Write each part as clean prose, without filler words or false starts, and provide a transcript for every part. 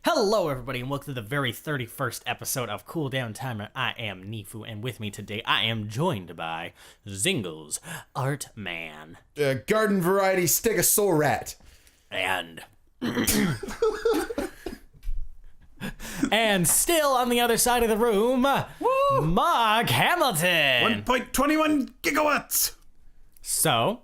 Hello, everybody, and welcome to the very 31st episode of Cool Down Timer. I am Neefu, and with me today, I am joined by Zingles, Art Man, Garden Variety Stegosaur Rat, and... and still on the other side of the room, Mark Hamilton! 1.21 gigawatts! So,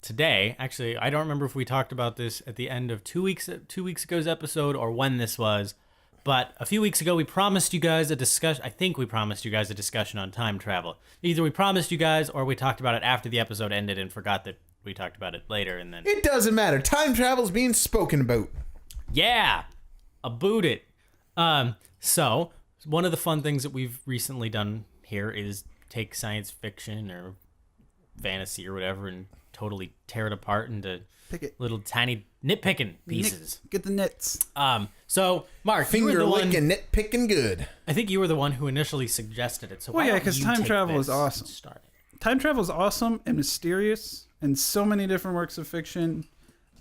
today, actually, I don't remember if we talked about this at the end of two weeks ago's episode or when this was, but a few weeks ago we promised you guys a discussion. I think we promised you guys a discussion on time travel. Either we promised you guys or we talked about it after the episode ended and forgot that we talked about it later, and then It doesn't matter. Time travel's being spoken about. yeah, aboot it. So one of the fun things that we've recently done here is take science fiction or fantasy or whatever and totally tear it apart into Pick it. little tiny nitpicking pieces. Get the nits. So Mark, you were Finger the one. licking, nitpicking good. I think you were the one who initially suggested it. So Well, why yeah, don't 'cause you time take travel is this awesome. and start it? Time travel is awesome and mysterious, and so many different works of fiction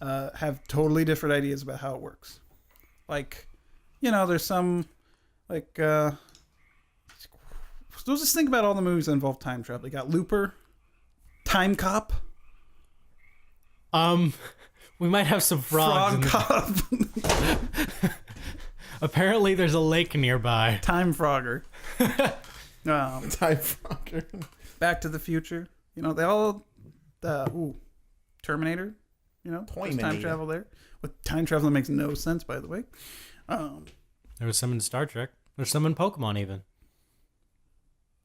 have totally different ideas about how it works. Like, there's some, let's just think about all the movies that involve time travel. You got Looper, Time Cop, We might have some frogs. Frog Cop, Apparently, there's a lake nearby. Time Frogger, Time Frogger. Back to the Future. They all, Terminator. There's time Toyminator. travel there. With time travel that makes no sense, by the way. There was some in Star Trek. There's some in Pokemon even.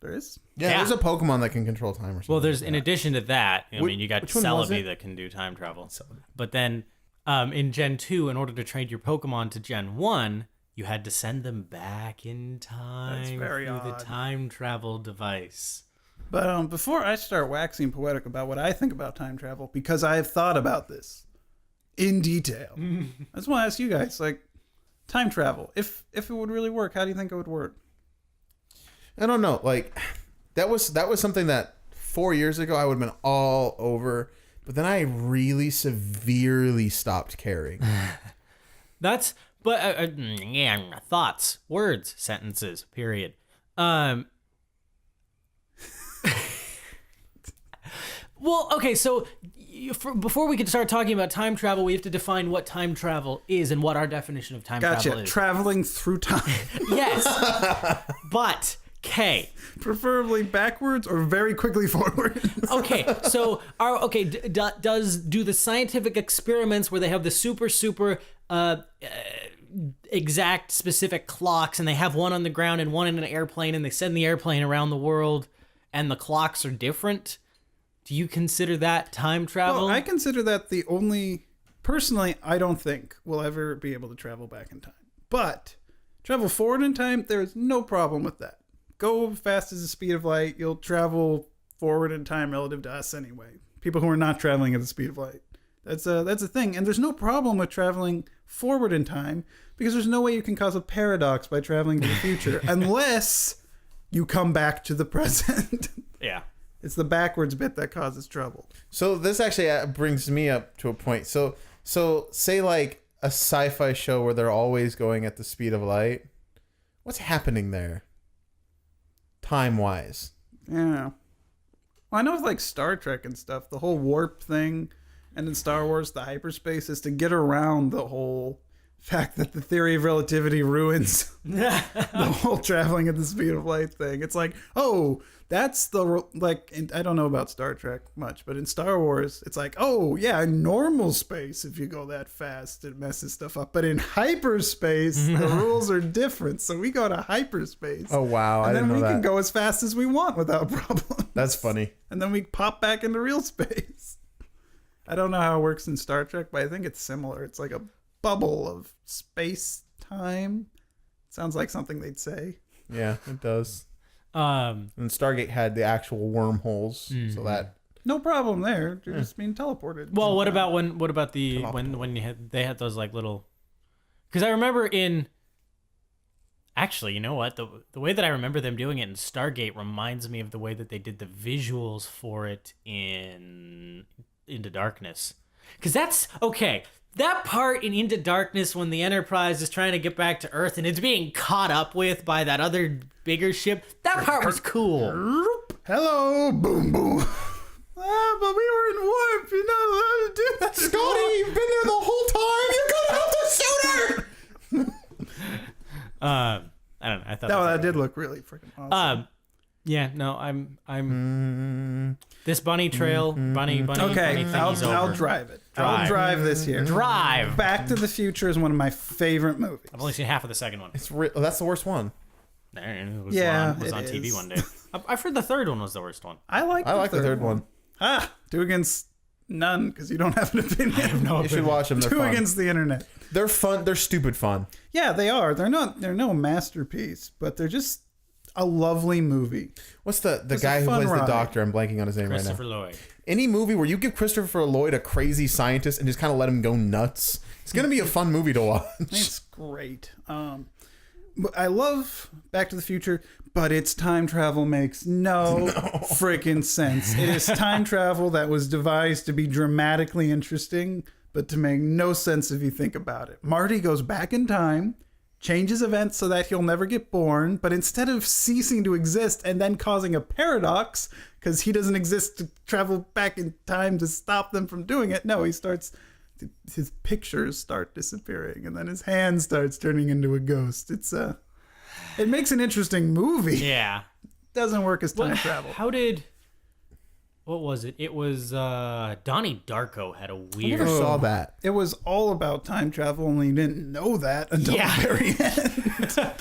There is. Yeah, Yeah. there's a Pokemon that can control time or something. Well, there's in addition to that, I mean, you got which one was Celebi it? that can do time travel. But then in Gen 2, in order to trade your Pokemon to Gen 1, you had to send them back in time That's very through odd. the time travel device. But before I start waxing poetic about what I think about time travel, because I have thought about this in detail, I just want to ask you guys, time travel, if it would really work, how do you think it would work? I don't know. That was something that 4 years ago I would have been all over, but then I really severely stopped caring. That's thoughts, words, sentences, period. Well, okay, so before we can start talking about time travel, we have to define what time travel is and what our definition of time travel Gotcha. is. Traveling through time. Yes, but K. Preferably backwards or very quickly forward. Okay, so do the scientific experiments where they have the super exact specific clocks and they have one on the ground and one in an airplane and they send the airplane around the world and the clocks are different? Do you consider that time travel? Well, I consider that the only... Personally, I don't think we'll ever be able to travel back in time. But travel forward in time, there's no problem with that. Go fast as the speed of light. You'll travel forward in time relative to us anyway. People who are not traveling at the speed of light. That's a thing. And there's no problem with traveling forward in time because there's no way you can cause a paradox by traveling to the future unless you come back to the present. Yeah. It's the backwards bit that causes trouble. So this actually brings me up to a point. So say a sci-fi show where they're always going at the speed of light. What's happening there? Time-wise. Yeah. Well, I know with Star Trek and stuff, the whole warp thing, and in Star Wars, the hyperspace is to get around the whole fact that the theory of relativity ruins the whole traveling at the speed of light thing. It's that's and I don't know about Star Trek much, but in Star Wars, it's in normal space, if you go that fast, it messes stuff up. But in hyperspace, the rules are different. So we go to hyperspace. Oh, wow. And I didn't know then we that. can go as fast as we want without problem. That's funny. And then we pop back into real space. I don't know how it works in Star Trek, but I think it's similar. It's like a bubble of space-time. Sounds like something they'd say. Yeah, it does. And Um, Stargate had the actual wormholes, so that... No problem there. You're just being teleported. well, what about when they had those little? Because I remember actually, you know what? The way that I remember them doing it in Stargate reminds me of the way that they did the visuals for it in Into Darkness. Because that's okay. That part in Into Darkness when the Enterprise is trying to get back to Earth and it's being caught up with by that other bigger ship. That part was cool. Hello, boom, boom. But we were in warp. You're not allowed to do that. Scotty, you've been there the whole time. You gotta help the shooter. I don't know. I thought That did look really freaking awesome. Yeah, no, I'm this bunny trail, bunny Okay, thingy's I'll over. drive it. Drive. I'll drive this year. Drive. Back to the Future is one of my favorite movies. I've only seen half of the second one. That's the worst one. It was Yeah, on, it was it on TV is. one day. I've heard the third one was the worst one. I like the third one. Two against none because you don't have an opinion. No, You should watch them. They're Two fun. against the internet. They're fun. They're stupid fun. Yeah, they are. They're no masterpiece, but they're just a lovely movie. What's the It's guy a who fun plays ride. the doctor? I'm blanking on his name Christopher right now. Lloyd. Any movie where you give Christopher Lloyd a crazy scientist and just kind of let him go nuts, it's gonna be a fun movie to watch. It's great. But I love Back to the Future, but its time travel makes no freaking sense. It is time travel that was devised to be dramatically interesting, but to make no sense if you think about it. Marty goes back in time, changes events so that he'll never get born, but instead of ceasing to exist and then causing a paradox because he doesn't exist to travel back in time to stop them from doing it, no, his pictures start disappearing and then his hand starts turning into a ghost. It makes an interesting movie. Yeah. Doesn't work as time travel. What was it? It was Donnie Darko had a I weird. never saw that. It was all about time travel, only you didn't know that until Yeah. the very end.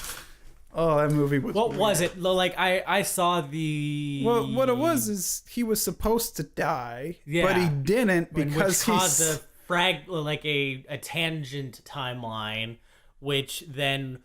Oh, that movie was What weird. was it? Like I saw the. Well, what it was is he was supposed to die, Yeah. but he didn't which because caused he's... a tangent timeline, which then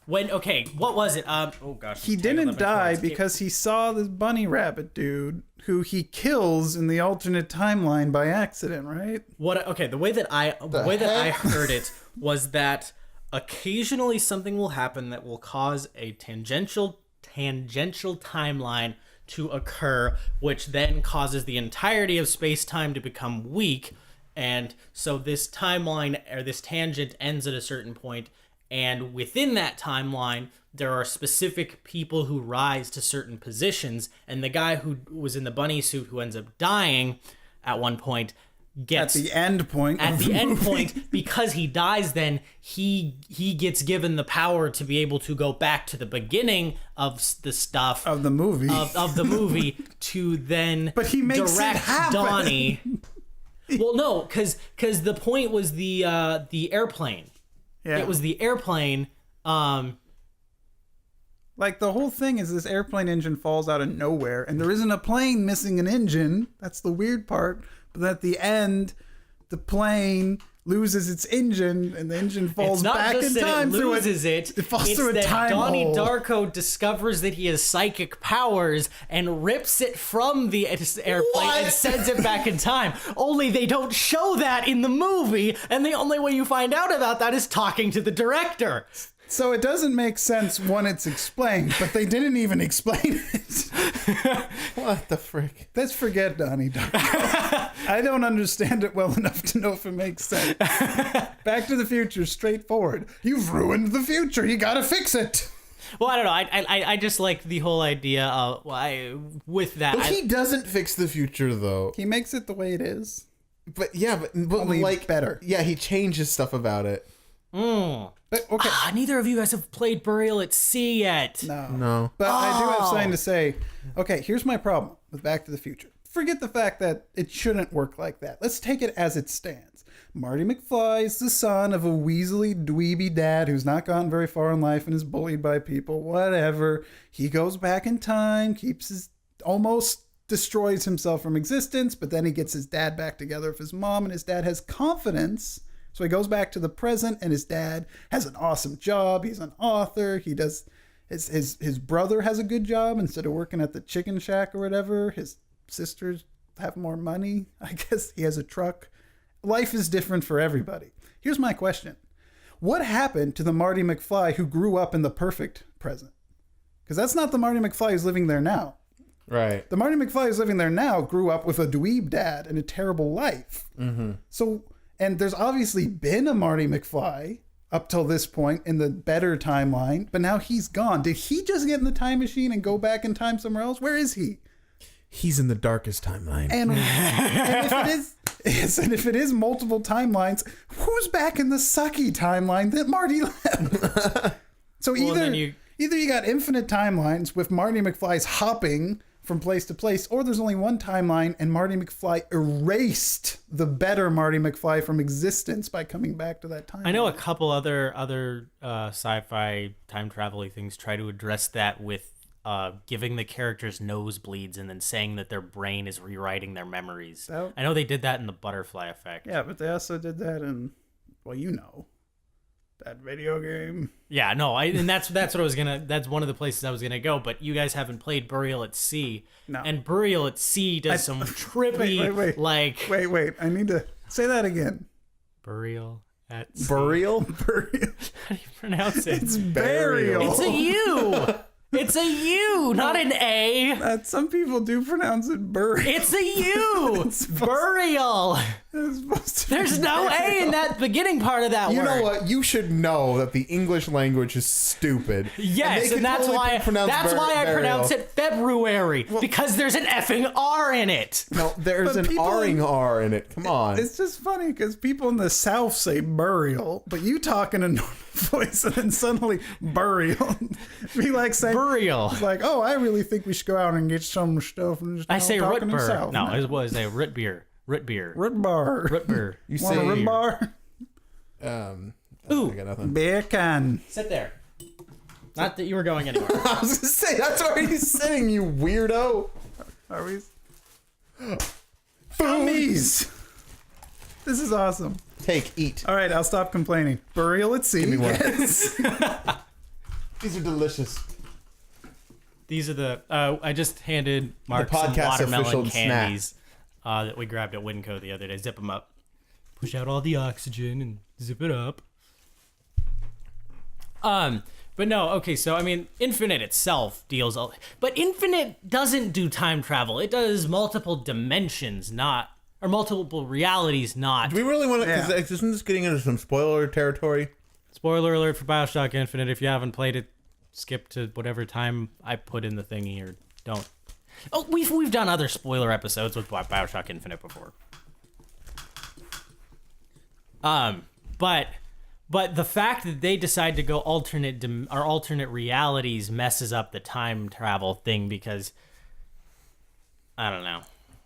what was it? Oh gosh, He I'm tangled didn't up in die cords. because he saw this bunny rabbit dude who he kills in the alternate timeline by accident, right? The way that I heard it was that occasionally something will happen that will cause a tangential timeline to occur, which then causes the entirety of space-time to become weak, and so this timeline or this tangent ends at a certain point, and within that timeline there are specific people who rise to certain positions, and the guy who was in the bunny suit who ends up dying at one point gets At the end point. at of the end movie. point, because he dies, then he gets given the power to be able to go back to the beginning of the stuff of the movie. of the movie to then But he makes it direct happen. Donnie. Well, no, because the point was the airplane. Yeah. It was the airplane. Like, the whole thing is this airplane engine falls out of nowhere, and there isn't a plane missing an engine. That's the weird part. But then at the end, the plane loses its engine, and the engine falls It's not back just in that time it through loses it. It falls it's through a that time Donnie hole. Darko discovers that he has psychic powers and rips it from the airplane and sends it back in time. Only they don't show that in the movie, and the only way you find out about that is talking to the director. So it doesn't make sense when it's explained, but they didn't even explain it. What the frick? Let's forget Donnie Darko. I don't understand it well enough to know if it makes sense. Back to the Future, straightforward. You've ruined the future. You gotta fix it. Well, I don't know. I just like the whole idea of with that. But he doesn't fix the future though. He makes it the way it is. But yeah, but Only like better. Yeah, he changes stuff about it. But okay. Neither of you guys have played Burial at Sea yet. No. But I do have something to say. Okay, here's my problem with Back to the Future. Forget the fact that it shouldn't work like that. Let's take it as it stands. Marty McFly is the son of a weaselly, dweeby dad who's not gotten very far in life and is bullied by people. Whatever. He goes back in time, almost destroys himself from existence, but then he gets his dad back together with his mom, and his dad has confidence. So he goes back to the present, and his dad has an awesome job. He's an author. He does his brother has a good job instead of working at the chicken shack or whatever. His sisters have more money. I guess he has a truck. Life is different for everybody. Here's my question. What happened to the Marty McFly who grew up in the perfect present? Because that's not the Marty McFly who's living there now. Right. The Marty McFly who's living there now grew up with a dweeb dad and a terrible life. Mm-hmm. So, and there's obviously been a Marty McFly up till this point in the better timeline, but now he's gone. Did he just get in the time machine and go back in time somewhere else? Where is he? He's in the darkest timeline. And if it is, yes, and if it is multiple timelines, who's back in the sucky timeline that Marty left? So either you got infinite timelines with Marty McFly's hopping from place to place, or there's only one timeline and Marty McFly erased the better Marty McFly from existence by coming back to that timeline. I know a couple other sci-fi time travel-y things try to address that with giving the characters nosebleeds and then saying that their brain is rewriting their memories. I know they did that in the Butterfly Effect. Yeah, but they also did that in, well, you know, that video game. Yeah, no, and that's what I was gonna. That's one of the places I was gonna go. But you guys haven't played Burial at Sea. No. And Burial at Sea does some trippy wait. like. Wait. I need to say that again. Burial at Sea. Burial? Burial. How do you pronounce it? It's burial. It's a U. It's a U, not an A. Some people do pronounce it burial. It's a U. Burial. It's supposed to There's no A in that beginning part of that word. You know what? You should know that the English language is stupid. Yes, and that's why I pronounce it February, because there's an effing R in it. No, there's But an people R-ing R in it. Come on. It's just funny because people in the South say burial, but you talk in a normal voice and then suddenly burial. Be like saying Burial. It's like, oh, I really think we should go out and get some stuff. And just I say talking in root South. beer. No, it was a root beer. Root beer. Root bar. Root beer. You Want a say root bar? Ooh. I got nothing. Beer can. Sit there. Not that you were going anywhere. I was gonna say that's where he's sitting, you weirdo. Are we? Boomies. This is awesome. Eat. All right, I'll stop complaining. Burial at sea. Give me one. Yes. These are delicious. These are the. I just handed Mark The some podcast official watermelon candies that we grabbed at Winco the other day. Zip them up. Push out all the oxygen and zip it up. But no, okay, so I mean, Infinite itself deals, but Infinite doesn't do time travel. It does multiple dimensions, or multiple realities, not. Do we really want to? Yeah. Because isn't this getting into some spoiler territory? Spoiler alert for BioShock Infinite. If you haven't played it, skip to whatever time I put in the thingy, or don't. Oh, we've done other spoiler episodes with BioShock Infinite before. But the fact that they decide to go alternate realities messes up the time travel thing, because I don't know,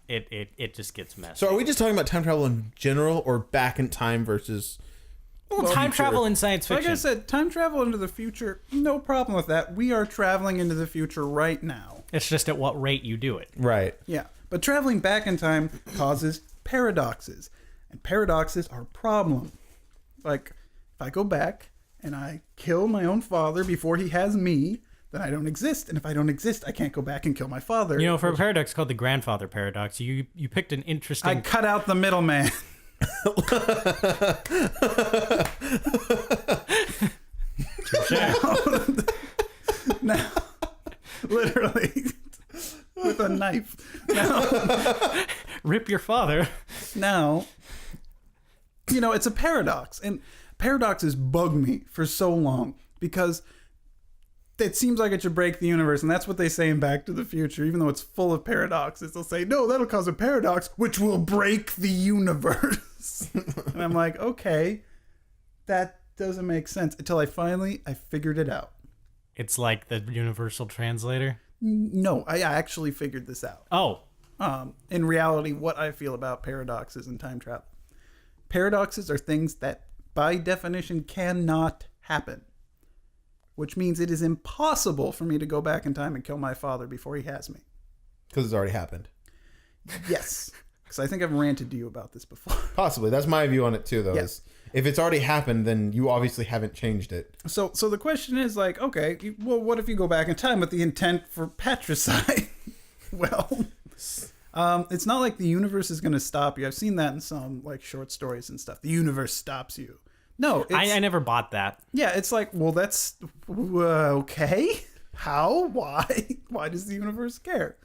it just gets messy. So are we just talking about time travel in general, or back in time versus? Well, time travel in science fiction. Like I said, time travel into the future, no problem with that. We are traveling into the future right now. It's just at what rate you do it. Right. Yeah. But traveling back in time causes paradoxes. And paradoxes are a problem. Like, if I go back and I kill my own father before he has me, then I don't exist. And if I don't exist, I can't go back and kill my father. You know, for a paradox called the grandfather paradox, you picked an interesting... I cut out the middleman. Now, literally, with a knife. Now, Rip your father. now, you know, it's a paradox. And paradoxes bug me for so long because it seems like it should break the universe. And that's what they say in Back to the Future. Even though it's full of paradoxes, they'll say, no, that'll cause a paradox, which will break the universe. And I'm like, okay, that doesn't make sense until I figured it out. It's like the universal translator. No, I actually figured this out. Oh. In reality, what I feel about paradoxes and time travel. Paradoxes are things that, by definition, cannot happen. Which means it is impossible for me to go back in time and kill my father before he has me. Because it's already happened. Yes. Because I think I've ranted to you about this before. Possibly. That's my view on it too, though. Yes. If it's already happened, then you obviously haven't changed it. So the question is like, okay, well, what if you go back in time with the intent for patricide? Well, it's not like the universe is going to stop you. I've seen that in some like short stories and stuff. The universe stops you. No, I never bought that. Yeah, it's like, well, that's okay. How? Why? Why does the universe care?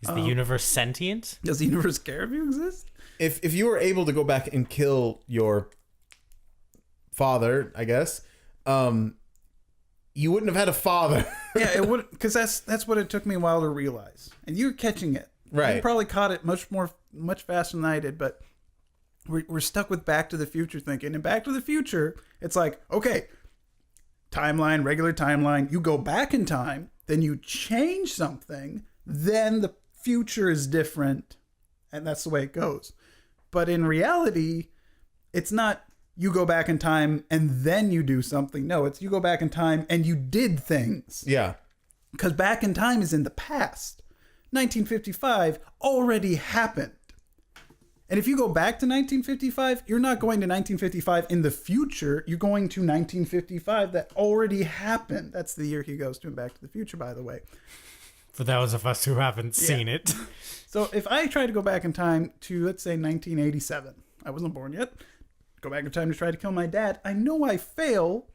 Is the universe sentient? Does the universe care if you exist? If you were able to go back and kill your father, I guess, you wouldn't have had a father. Yeah, it would, because that's what it took me a while to realize. And you're catching it. Right. You probably caught it much faster than I did, but we're stuck with Back to the Future thinking. And Back to the Future, it's like, okay, timeline, regular timeline. You go back in time, then you change something, then the future is different, and that's the way it goes. But in reality, it's not you go back in time and then you do something. No, it's you go back in time and you did things. Yeah. Because back in time is in the past. 1955 already happened. And if you go back to 1955, you're not going to 1955 in the future. You're going to 1955 that already happened. That's the year he goes to in Back to the Future, by the way. For those of us who haven't seen it. So if I try to go back in time to, let's say, 1987, I wasn't born yet, go back in time to try to kill my dad, I know I fail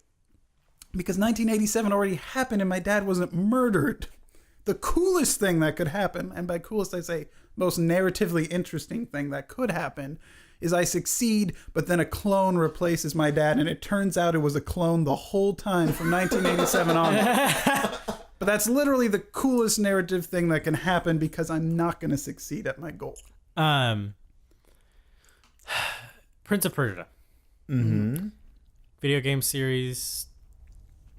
because 1987 already happened and my dad wasn't murdered. The coolest thing that could happen, and by coolest I say most narratively interesting thing that could happen, is I succeed, but then a clone replaces my dad, and it turns out it was a clone the whole time from 1987 on. But that's literally the coolest narrative thing that can happen because I'm not going to succeed at my goal. Prince of Persia. Mm-hmm. Video game series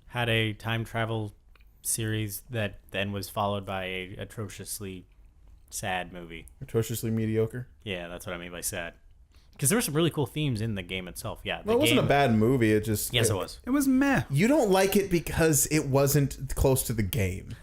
had a time travel series that then was followed by a atrociously sad movie. Atrociously mediocre. Yeah, that's what I mean by sad. Because there were some really cool themes in the game itself. Yeah, Well, it wasn't a bad movie. It just... Yes, it was. It was meh. You don't like it because it wasn't close to the game.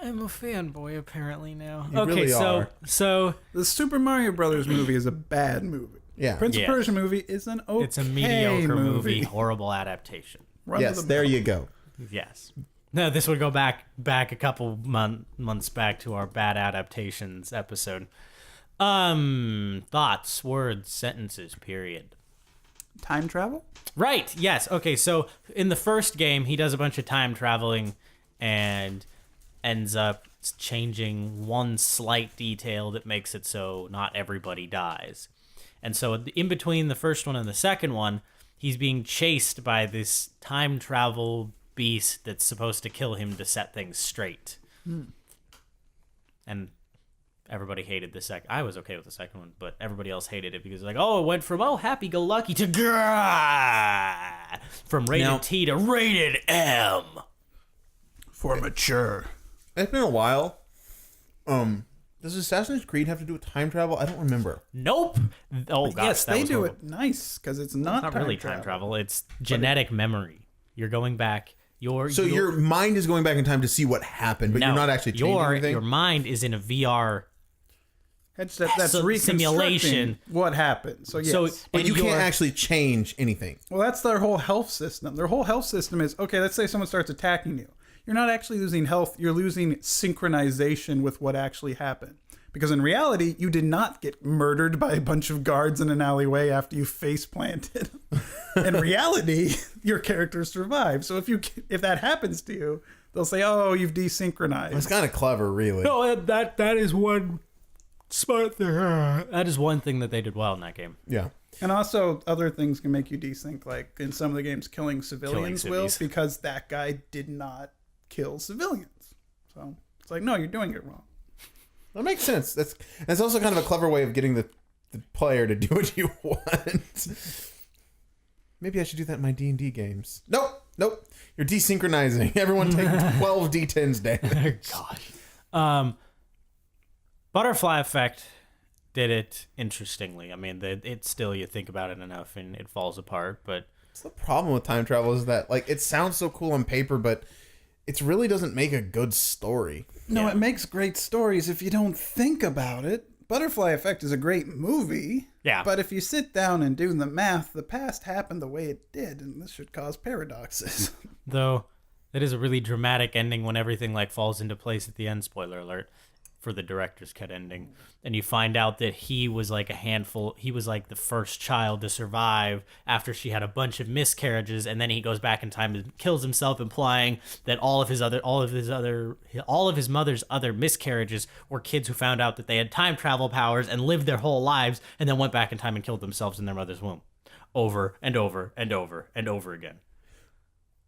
I'm a fanboy apparently now. You really are. So The Super Mario Brothers movie is a bad movie. Yeah. Prince Yeah. of Persia movie is an okay it's a mediocre movie, horrible adaptation. Run Yes, to the there mill. you go. Yes. No, this would go back a couple months back to our bad adaptations episode. Thoughts, words, sentences, period. Time travel? Right. Yes. Okay. So in the first game, he does a bunch of time traveling and ends up changing one slight detail that makes it so not everybody dies. And so in between the first one and the second one, he's being chased by this time travel beast that's supposed to kill him to set things straight. And everybody hated the second. I was okay with the second one, but everybody else hated it because like, oh, it went from happy-go-lucky to from rated Now- T to rated M. For mature. It's been a while. Does Assassin's Creed have to do with time travel? I don't remember. Nope. Oh gosh, Yes, that they was do horrible. it nice because it's It's not not time really travel. time travel. It's genetic memory. You're going back. So your mind is going back in time to see what happened, but you're not actually changing anything? Your mind is in a VR. That's So- reconstructing simulation. what happened. So yes. So, But and you can't you're- actually change anything. Well, that's their whole health system. Their whole health system is, okay, let's say someone starts attacking you. You're not actually losing health. You're losing synchronization with what actually happened. Because in reality, you did not get murdered by a bunch of guards in an alleyway after you face planted. In reality, your character survived. So if that happens to you, they'll say, oh, you've desynchronized. It's kind of clever, really. No, that is one smart thing. That is one thing that they did well in that game. Yeah. And also, other things can make you desync, like in some of the games, killing civilians will, civvies. because that guy did not kill civilians. So it's like, no, you're doing it wrong. That makes sense. That's also kind of a clever way of getting the player to do what you want. Maybe I should do that in my D&D games. Nope. You're desynchronizing. Everyone take 12 D10s damage. Gosh. Butterfly Effect did it interestingly. I mean, it's still, you think about it enough and it falls apart, but That's the problem with time travel is that like it sounds so cool on paper, but it really doesn't make a good story. No, Yeah. it makes great stories if you don't think about it. Butterfly Effect is a great movie. Yeah. But if you sit down and do the math, the past happened the way it did, and this should cause paradoxes. though that is a really dramatic ending when everything like falls into place at the end. Spoiler alert. for the director's cut ending. And you find out that he was like he was like the first child to survive after she had a bunch of miscarriages, and then he goes back in time and kills himself, implying that all of his mother's other miscarriages were kids who found out that they had time travel powers and lived their whole lives and then went back in time and killed themselves in their mother's womb. Over and over and over and over again.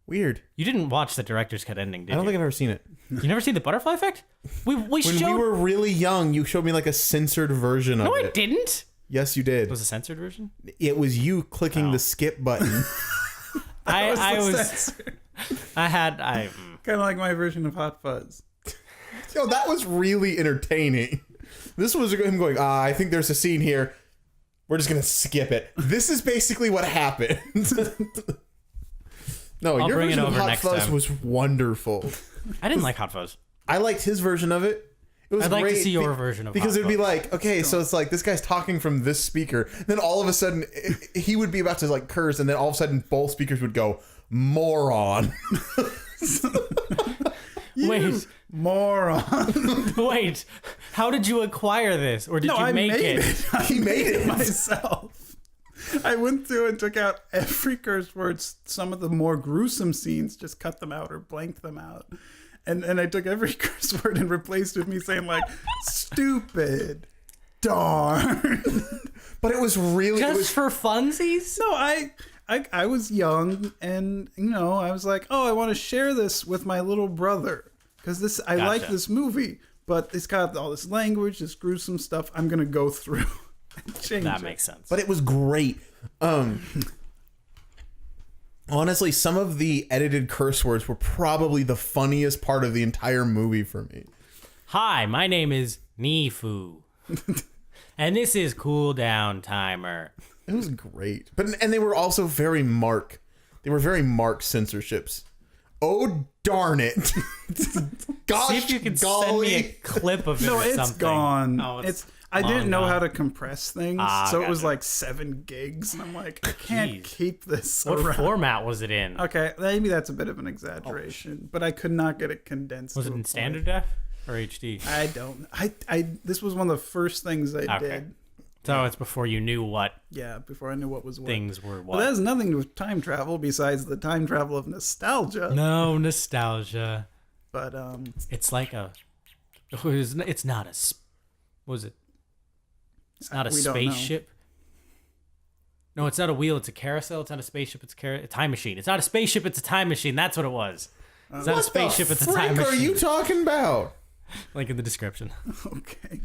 Weird. You didn't watch the director's cut ending, did you? I don't think I've ever seen it. You never seen the butterfly effect? When we were really young, you showed me like a censored version of it. No, I didn't. Yes, you did. It was a censored version? It was you clicking the skip button. I kind of like my version of Hot Fuzz. Yo, that was really entertaining. This was him going, I think there's a scene here. We're just going to skip it. This is basically what happened. No, I'll your bring it version of over Hot next Fuzz time. was wonderful. I didn't like Hot Fuzz. I liked his version of it. It was I'd like great to see your version of because Hot it'd be Fuzz. like, okay, so it's like this guy's talking from this speaker, then all of a sudden he would be about to like curse, and then all of a sudden both speakers would go moron. Wait, Moron. wait. How did you acquire this, or did you make it? He made it myself. I went through and took out every curse word, some of the more gruesome scenes, just cut them out or blanked them out. And I took every curse word and replaced it with me saying like, stupid, darn. But it was really Just for funsies? No, I was young, and I was like, oh, I want to share this with my little brother because I like this movie, but it's got all this language, this gruesome stuff. I'm gonna go through and change That it. makes sense. But it was great. Honestly, some of the edited curse words were probably the funniest part of the entire movie for me. Hi, my name is Neefu. And this is Cool Down Timer. It was great. And they were also very marked. They were very marked censorships. Oh, darn it. Gosh, See if you can golly. send me a clip of it No, or it's something. gone. Oh, I didn't long know gone. how to compress things, so it was gotcha. like 7 gigs, and I'm like, I can't Jeez. keep this What around. format was it in? Okay, maybe that's a bit of an exaggeration, but I could not get it condensed. Was to it a in point. standard def or HD? I don't. I this was one of the first things I Okay. did. So it's before you knew what Yeah, before I knew what was what. things were But what. that has nothing to do with time travel besides the time travel of nostalgia. No nostalgia. But It's like it's not a. What was it? It's not a We don't know. spaceship. No, it's not a wheel. It's a carousel. It's not a spaceship. It's a time machine. It's not a spaceship. It's a time machine. That's what it was. It's not a What spaceship. the It's a time frick machine. are you talking about? Link in the description. okay.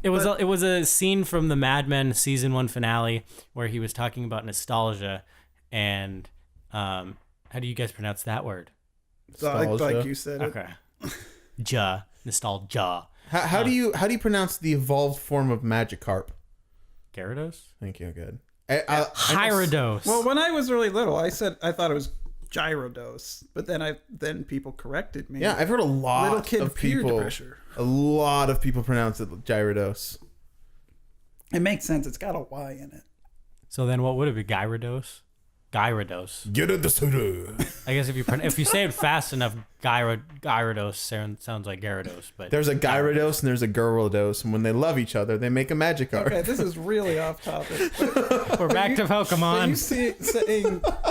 It was a scene from the Mad Men season 1 finale where he was talking about nostalgia, and how do you guys pronounce that word? So like you said, it. Okay, nostalgia. How do you pronounce the evolved form of Magikarp? Gyarados, Thank you. Good. Gyarados. Well, when I was really little, I thought it was gyrodos, but then people corrected me. Yeah, I've heard a lot Little kid of peer people. pressure. A lot of people pronounce it Gyarados. It makes sense. It's got a Y in it. So then, what would it be? Gyarados. Gyarados. Get it, the soda. I guess if you say it fast enough, Gyarados sounds like Gyarados. But There's a Gyarados and there's a Gyarados, and when they love each other, they make a Magikarp. Okay, this is really off topic. we're back to But Pokemon.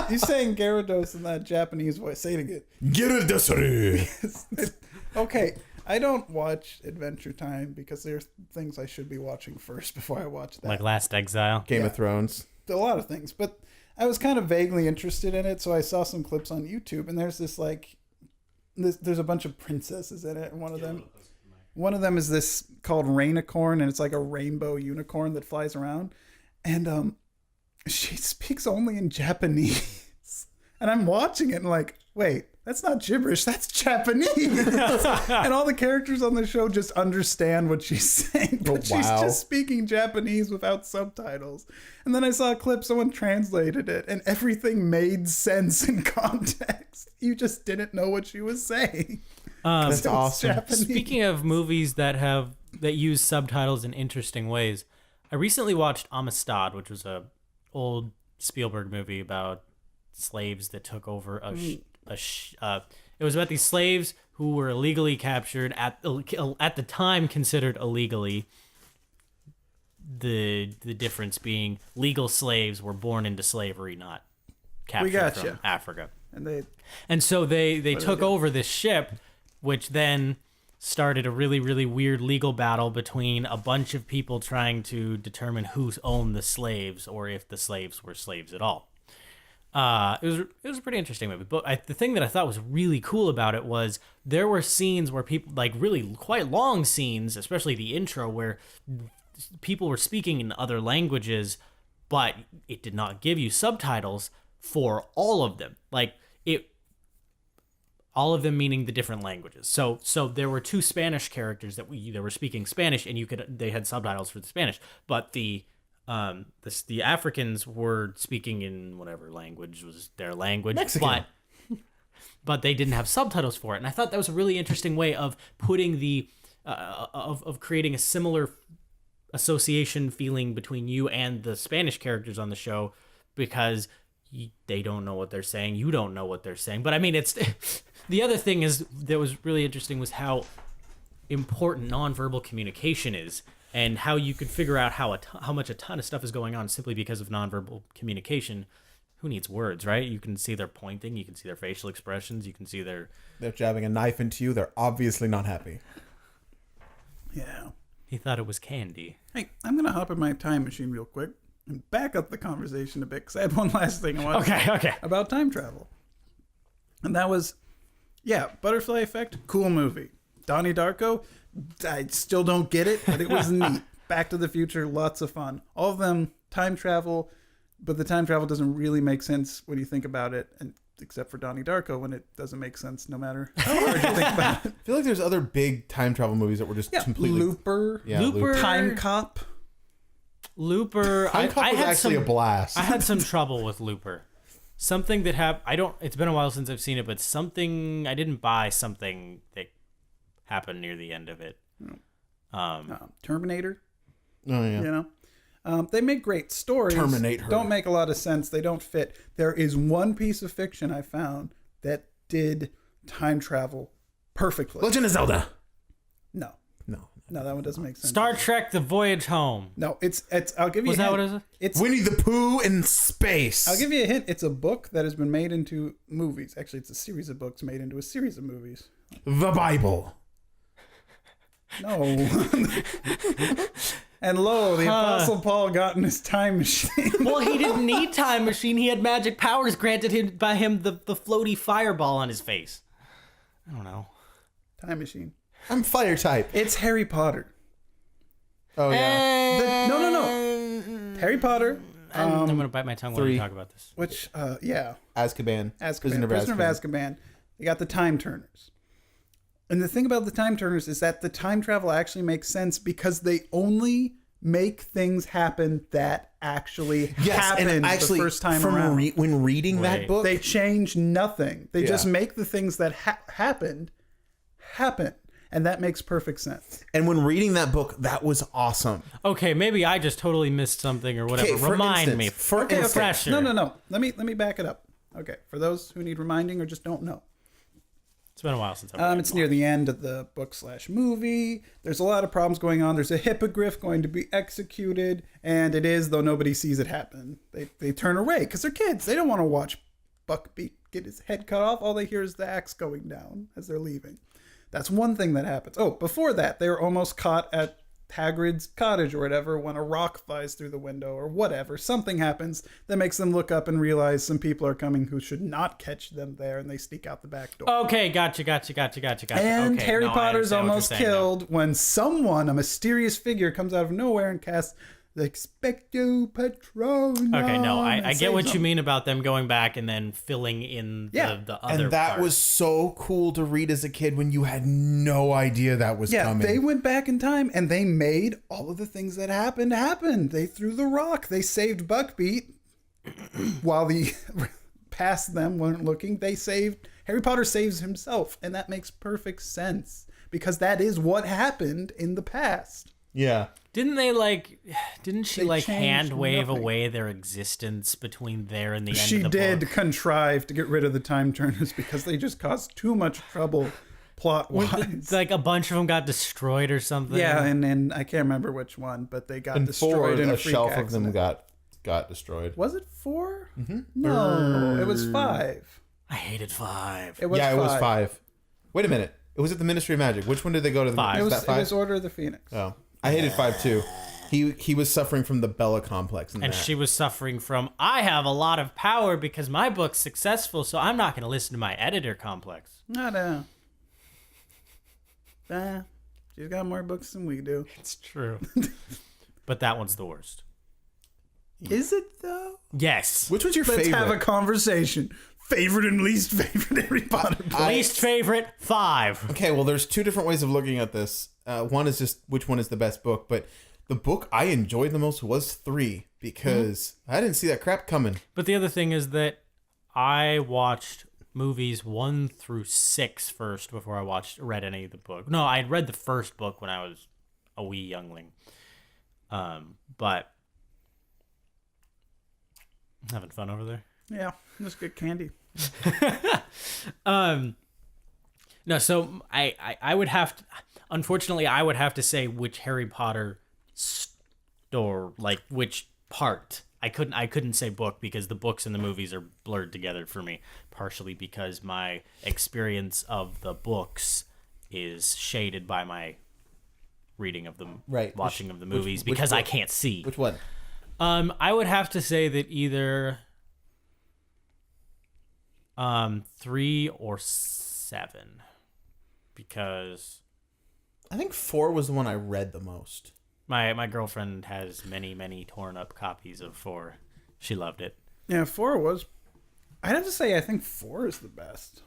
you saying Gyarados in that Japanese voice. Say it again. Get it, the soda. Okay, I don't watch Adventure Time because there's things I should be watching first before I watch that. Like Last Exile. Game Yeah. of Thrones. A lot of things, but I was kind of vaguely interested in it, so I saw some clips on YouTube, and there's there's a bunch of princesses in it, and one of them is this called Rainicorn, and it's like a rainbow unicorn that flies around, and she speaks only in Japanese, and I'm watching it and like, wait, that's not gibberish, that's Japanese. And all the characters on the show just understand what she's saying, but she's wow. just speaking Japanese without subtitles. And then I saw a clip, someone translated it, and everything made sense in context. You just didn't know what she was saying. That's It's awesome. Japanese. Speaking of movies that use subtitles in interesting ways, I recently watched Amistad, which was a old Spielberg movie about slaves that took over it was about these slaves who were illegally captured at the time considered illegally. The difference being legal slaves were born into slavery, not captured from Africa. And so they took over this ship, which then started a really, really weird legal battle between a bunch of people trying to determine who owned the slaves or if the slaves were slaves at all. It was a pretty interesting movie. But the thing that I thought was really cool about it was there were scenes where people, like really quite long scenes, especially the intro, where people were speaking in other languages, but it did not give you subtitles for all of them. Like all of them meaning the different languages. So there were 2 Spanish characters that were speaking Spanish, and they had subtitles for the Spanish, but the Africans were speaking in whatever language was their language, Mexican. but they didn't have subtitles for it. And I thought that was a really interesting way of putting of creating a similar association feeling between you and the Spanish characters on the show, because they don't know what they're saying, you don't know what they're saying. But I mean, it's the other thing is that was really interesting was how important nonverbal communication is, and how you could figure out how much a ton of stuff is going on simply because of nonverbal communication. Who needs words, right? You can see they're pointing, you can see their facial expressions, you can see they're jabbing a knife into you. They're obviously not happy. Yeah. He thought it was candy. Hey, I'm going to hop in my time machine real quick and back up the conversation a bit, because I had one last thing I wanted to say about time travel. And that was, Butterfly Effect, cool movie. Donnie Darko, I still don't get it, but it was neat. Back to the Future, lots of fun. All of them, time travel, but the time travel doesn't really make sense when you think about it, and except for Donnie Darko, when it doesn't make sense no matter how hard you think about it. I feel like there's other big time travel movies that were just completely... Looper. Yeah, Looper. Time Cop. Looper. Time Cop was actually a blast. I had some trouble with Looper. Something that it's been a while since I've seen it, but I didn't buy something that happened near the end of it. Terminator. Oh, yeah. You know? They make great stories. Terminate her. Don't make a lot of sense. They don't fit. There is one piece of fiction I found that did time travel perfectly. Legend of Zelda. No, No, that one doesn't make sense. Star Trek: The Voyage Home. No, it's. I'll give you. Was a that hint. what it is? It's Winnie the Pooh in space. I'll give you a hint. It's a book that has been made into movies. Actually, it's a series of books made into a series of movies. The Bible. No. And lo, the Apostle Paul got in his time machine. Well, he didn't need time machine. He had magic powers granted him by him the floaty fireball on his face. I don't know. Time machine. I'm fire type. It's Harry Potter. Oh, yeah. No. Harry Potter. I'm going to bite my tongue while we talk about this. Which, Azkaban. Prisoner of Azkaban. You got the Time Turners. And the thing about the Time Turners is that the time travel actually makes sense because they only make things happen that actually happened and actually, the first time around. When reading that book, they change nothing. They just make the things that happened happen. And that makes perfect sense. And when reading that book, that was awesome. Okay, maybe I just totally missed something or whatever. Okay, Remind me. Okay. No. Let me back it up. Okay, for those who need reminding or just don't know. It's been a while since I've It's near the end of the book/movie. There's a lot of problems going on. There's a hippogriff going to be executed, and it is, though nobody sees it happen. They turn away because they're kids. They don't want to watch Buckbeak get his head cut off. All they hear is the axe going down as they're leaving. That's one thing that happens. Oh, before that, they were almost caught at Hagrid's cottage or whatever when a rock flies through the window or whatever. Something happens that makes them look up and realize some people are coming who should not catch them there, and they sneak out the back door. Okay, gotcha. And okay, Harry Potter's I understand what you're almost saying, killed when someone, a mysterious figure, comes out of nowhere and casts the Expecto Patronum. Okay, no, I get saves what them. you mean about them going back and then filling in the other and that part. was so cool to read as a kid when you had no idea that was coming. They went back in time and they made all of the things that happened happen. They threw the rock. They saved Buckbeak while the past them weren't looking. Harry Potter saves himself, and that makes perfect sense because that is what happened in the past. Yeah. Didn't she They like changed hand wave nothing. away their existence between there and the end She of the did book? contrive to get rid of the time turners because they just caused too much trouble plot wise. Like a bunch of them got destroyed or something. Yeah, and I can't remember which one, but they got And destroyed in a a freak shelf accident. of them got destroyed. Was it 4? Mm-hmm. No, it was 5. I hated 5. It was Yeah, 5. it was 5. Wait a minute. It was at the Ministry of Magic. Which one did they go to? 5. It Was was, that 5? it was Order of the Phoenix. Oh, I hated 5 too. He was suffering from the Bella complex, And she was suffering from, I have a lot of power because my book's successful, so I'm not going to listen to my editor complex. No. She's got more books than we do. It's true. But that one's the worst. Is it though? Yes. Which was your Let's favorite? have a conversation. Favorite and least favorite Harry Potter book. Least favorite, 5. Okay, well, there's 2 different ways of looking at this. One is just which one is the best book, but the book I enjoyed the most was 3 because I didn't see that crap coming. But the other thing is that I watched movies 1 through 6 first before I read any of the book. No, I had read the first book when I was a wee youngling. But having fun over there. Yeah, just get candy. No, so I would have to, unfortunately, I would have to say which Harry Potter store, like which part. I couldn't say book because the books and the movies are blurred together for me, partially because my experience of the books is shaded by my reading of them, Right. watching of the movies, which because I book? can't see. Which one? I would have to say that either 3 or 7, because I think 4 was the one I read the most. my girlfriend has many torn up copies of 4. She loved it. Yeah, 4 was. I'd have to say I think 4 is the best.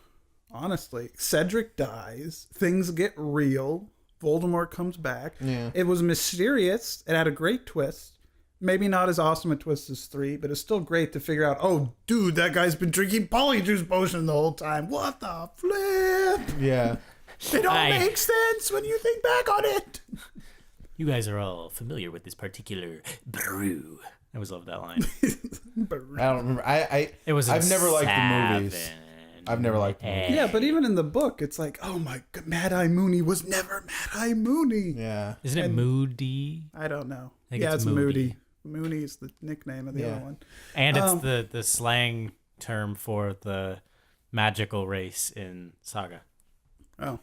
Honestly, Cedric dies, things get real, Voldemort comes back. Yeah. It was mysterious. It had a great twist. Maybe not as awesome a twist as 3, but it's still great to figure out, oh, dude, that guy's been drinking polyjuice potion the whole time. What the flip? Yeah. It all I- makes sense when you think back on it. You guys are all familiar with this particular brew. I always loved that line. I don't remember. I've never liked the movies. I've never liked the movies. Yeah, but even in the book, it's like, oh my god, Mad Eye Mooney was never Mad Eye Mooney. Yeah. Isn't it Moody? I don't know. think Yeah, it's it's Moody. Moody. Mooney is the nickname of the Yeah. other one. And it's the slang term for the magical race in Saga. Oh.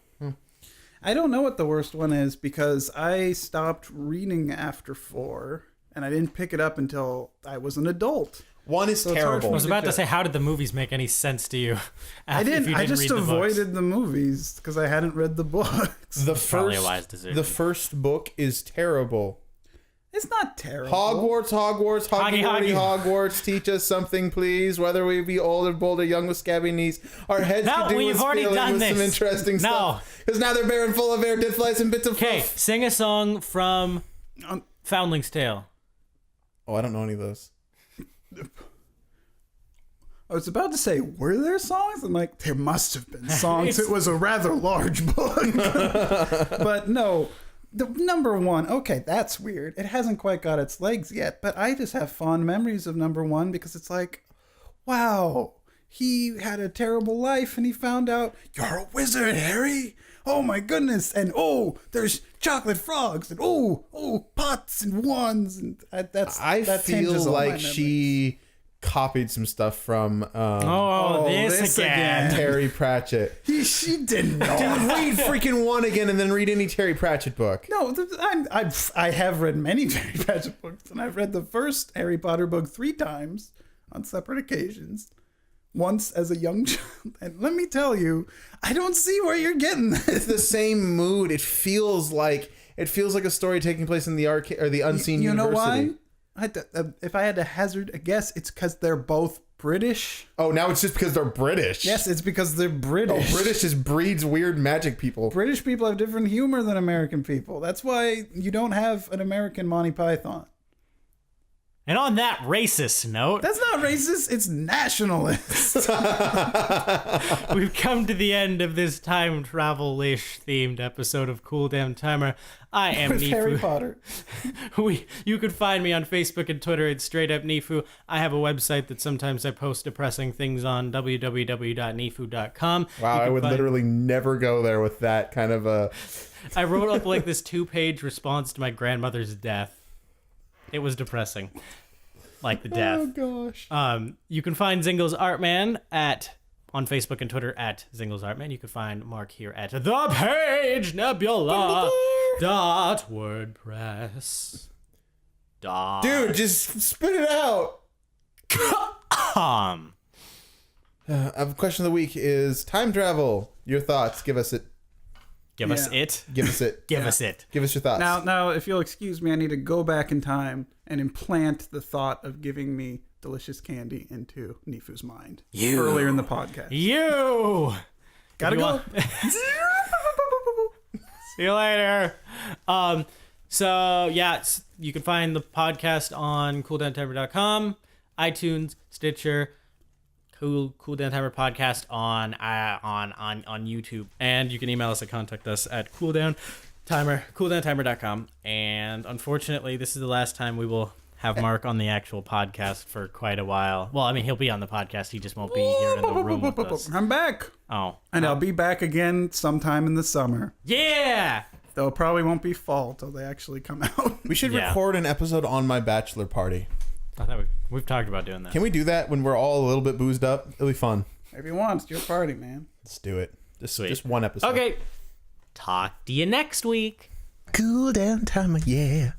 I don't know what the worst one is because I stopped reading after 4 and I didn't pick it up until I was an adult. 1 is So it's hard terrible. for I was about to judge. say, how did the movies make any sense to you? I if didn't. you I just read the books? avoided the movies because I hadn't read the books. The Probably a first, wise decision. the first book is terrible. It's not terrible. Hogwarts, Hoggy, Hoggy, hoggy. Hogwarts, teach us something, please. Whether we be old or bold or young with scabby knees, our heads No, could do we've with already spilling done with some this. interesting No. stuff. Because now they're barren full of air, dead flies, and bits of Okay, fluff. sing a song from Um, Foundling's Tale. Oh, I don't know any of those. I was about to say, were there songs? I'm like, there must have been songs. It's- It was a rather large book. But no, the number 1, okay, that's weird. It hasn't quite got its legs yet, but I just have fond memories of number 1 because it's like, wow, he had a terrible life and he found out, you're a wizard, Harry. Oh my goodness. And oh, there's chocolate frogs and oh, pots and wands. And that I feel changes all my like memories. she copied some stuff from This again. Terry Pratchett. She didn't know. Dude, read freaking 1 again and then read any Terry Pratchett book. No, I have read many Terry Pratchett books, and I've read the first Harry Potter book 3 times on separate occasions. Once as a young child, and let me tell you, I don't see where you're getting this. It's the same mood. It feels like a story taking place in the arcade or the unseen You know university. why? If I had to hazard a guess, it's because they're both British. Oh, now it's just because they're British. Yes, it's because they're British. British just breeds weird magic people. British people have different humor than American people. That's why you don't have an American Monty Python. And on that racist note, That's not racist. It's nationalist. we've come to the end of this time travel-ish themed episode of Cool Damn Timer. I am With Harry Neefu. Potter. You can find me on Facebook and Twitter at Straight Up Neefu. I have a website that sometimes I post depressing things on, www.neefu.com. Wow, I would literally never go there with that kind of a... I wrote up like this 2-page response to my grandmother's death. It was depressing. Like the death. Oh, gosh. You can find Zingle's Artman on Facebook and Twitter at Zingle's Artman. You can find Mark here at The Page Nebula. .wordpress. Dude, just spit it out. A question of the week is time travel. Your thoughts. Give us it. Give us it. Give us it. Give us it. Give us your thoughts. Now, if you'll excuse me, I need to go back in time and implant the thought of giving me delicious candy into Neefu's mind. Earlier in the podcast. You Gotta you go. want- See you later. So yeah, you can find the podcast on cooldowntimer.com, iTunes, Stitcher, Cool Down Timer podcast on YouTube, and you can email us at contact us at cooldowntimer.com. And unfortunately, this is the last time we will have Mark on the actual podcast for quite a while. Well, I mean, he'll be on the podcast. He just won't be here in the room with us. I'm back. Oh, And I'll be back again sometime in the summer. yeah. Though it probably won't be fall till they actually come out. we should Yeah. record an episode on my bachelor party. I thought we've talked about doing that. Can we do that when we're all a little bit boozed up? It'll be fun. Maybe once. It's your party, man. Let's do it. Sweet. Just one episode. Okay. Talk to you next week. Cool down timer, yeah.